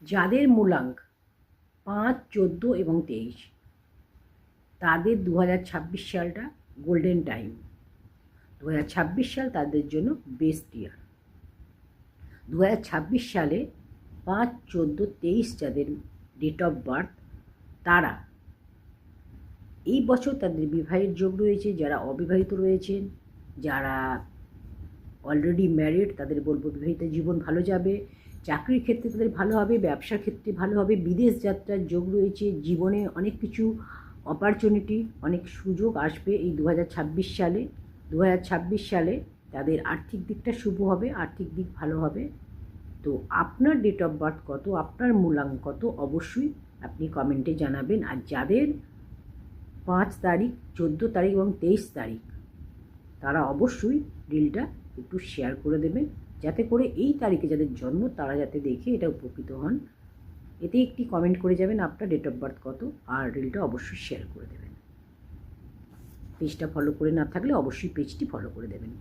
যাদের মূলাঙ্ক 5, 14 এবং 23 তাদের 2026 সালটা গোল্ডেন টাইম। 2026 সাল তাদের জন্য বেস্ট ইয়ার। 2026 সালে 5, 14, 23 যাদের ডেট অফ বার্থ তারা এই বছর তাদের বিবাহের যোগ রয়েছে। যারা অবিবাহিত রয়েছেন, যারা অলরেডি ম্যারিড, তাদের বলবো বিবাহিত জীবন ভালো যাবে। চাকরির ক্ষেত্রে তাদের ভালো হবে, ব্যবসার ক্ষেত্রে ভালো হবে, বিদেশ যাত্রার যোগ রয়েছে। জীবনে অনেক কিছু অপরচুনিটি, অনেক সুযোগ আসবে এই 2026 সালে। 2026 সালে তাদের আর্থিক দিকটা শুভ হবে, আর্থিক দিক ভালো হবে। তো আপনার ডেট অফ বার্থ কত, আপনার মূলাঙ্ক কত, অবশ্যই আপনি কমেন্টে জানাবেন। আর যাদের 5 তারিখ, 14 তারিখ এবং 23 তারিখ তারা অবশ্যই রিলটা একটু শেয়ার করে দেবেন, যাতে করে এই তারিখে যাদের জন্ম তারা যাতে দেখে এটা উপকৃত হন। এতে একটি কমেন্ট করে যাবেন আপনার ডেট অফ বার্থ কত, আর রিলটা অবশ্যই শেয়ার করে দেবেন। পেজটা ফলো করে না থাকলে অবশ্যই পেজটি ফলো করে দেবেন।